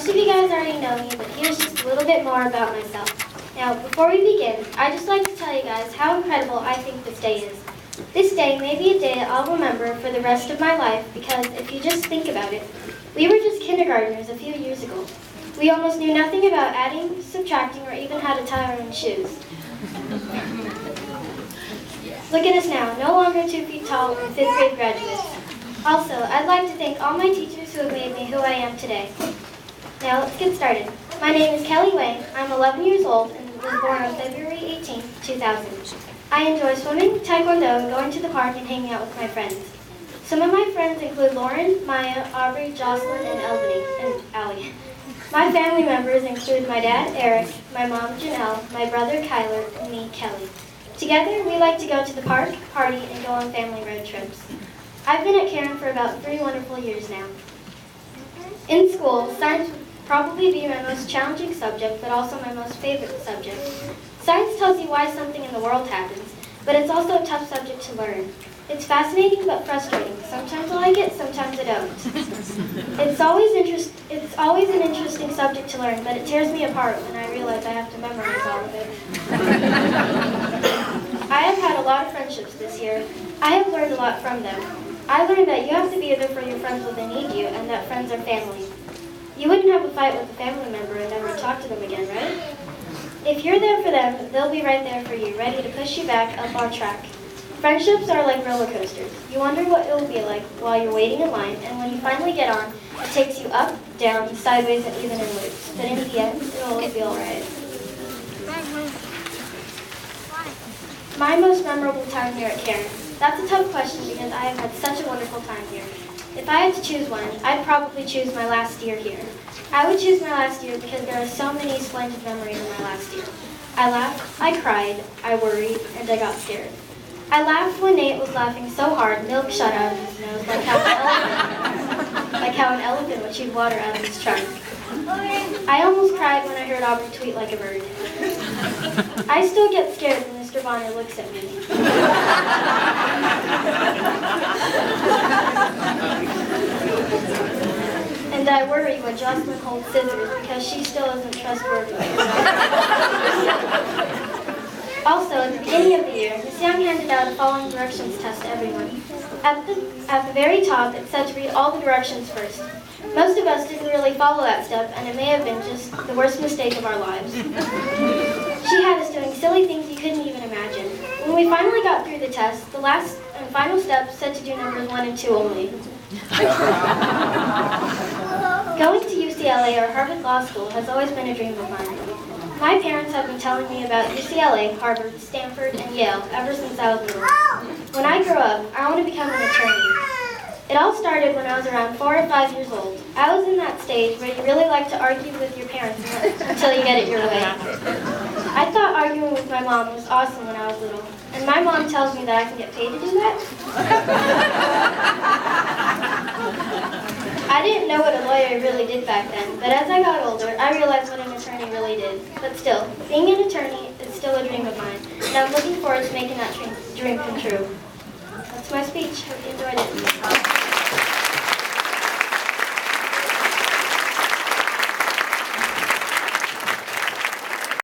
Most of you guys already know me, but here's just a little bit more about myself. Now, before we begin, I'd just like to tell you guys how incredible I think this day is. This day may be a day I'll remember for the rest of my life because if you just think about it, we were just kindergartners a few years ago. We almost knew nothing about adding, subtracting, or even how to tie our own shoes. Look at us now, no longer 2 feet tall and 5th grade graduates. Also, I'd like to thank all my teachers who have made me who I am today. Now let's get started. My name is Kelly Wang. I'm 11 years old and was born on February 18, 2000. I enjoy swimming, taekwondo, and going to the park and hanging out with my friends. Some of my friends include Lauren, Maya, Aubrey, Jocelyn, and Allie. My family members include my dad, Eric, my mom, Janelle, my brother, Kyler, and me, Kelly. Together, we like to go to the park, party, and go on family road trips. I've been at Cairn for about 3 wonderful years now. In school, science would probably be my most challenging subject, but also my most favorite subject. Science tells you why something in the world happens, but it's also a tough subject to learn. It's fascinating but frustrating. Sometimes I like it, sometimes I don't. It's always an interesting subject to learn, but it tears me apart when I realize I have to memorize all of it. I have had a lot of friendships this year. I have learned a lot from them. I learned that you have to be there for your friends when they need you, and that friends are family. You wouldn't have a fight with a family member and never talk to them again, right? If you're there for them, they'll be right there for you, ready to push you back up on track. Friendships are like roller coasters. You wonder what it will be like while you're waiting in line, and when you finally get on, it takes you up, down, sideways, and even in loops. But in the end, it'll always be alright. My most memorable time here at Cairn. That's a tough question because I have had such a wonderful time here. If I had to choose one, I'd probably choose my last year here. I would choose my last year because there are so many splendid memories in my last year. I laughed, I cried, I worried, and I got scared. I laughed when Nate was laughing so hard, milk shot out of his nose like how an elephant would shoot water out of his trunk. I almost cried when I heard Aubrey tweet like a bird. I still get scared when Mr. Bonner looks at me. And I worry when Jocelyn holds scissors because she still isn't trustworthy. Also, at the beginning of the year, Ms. Young handed out a following directions test to everyone. At the very top, it said to read all the directions first. Most of us didn't really follow that step, and it may have been just the worst mistake of our lives. She had us doing silly things you couldn't even imagine. When we finally got through the test, the last and final step said to do numbers 1 and 2 only. Going to UCLA or Harvard Law School has always been a dream of mine. My parents have been telling me about UCLA, Harvard, Stanford, and Yale ever since I was little. When I grow up, I want to become an attorney. It all started when I was around 4 or 5 years old. I was in that stage where you really like to argue with your parents until you get it your way. I thought arguing with my mom was awesome when I was little, and my mom tells me that I can get paid to do that. I didn't know what a lawyer really did back then, but as I got older, I realized what an attorney really did. But still, being an attorney is still a dream of mine, and I'm looking forward to making that dream come true. That's my speech. Hope you enjoyed it.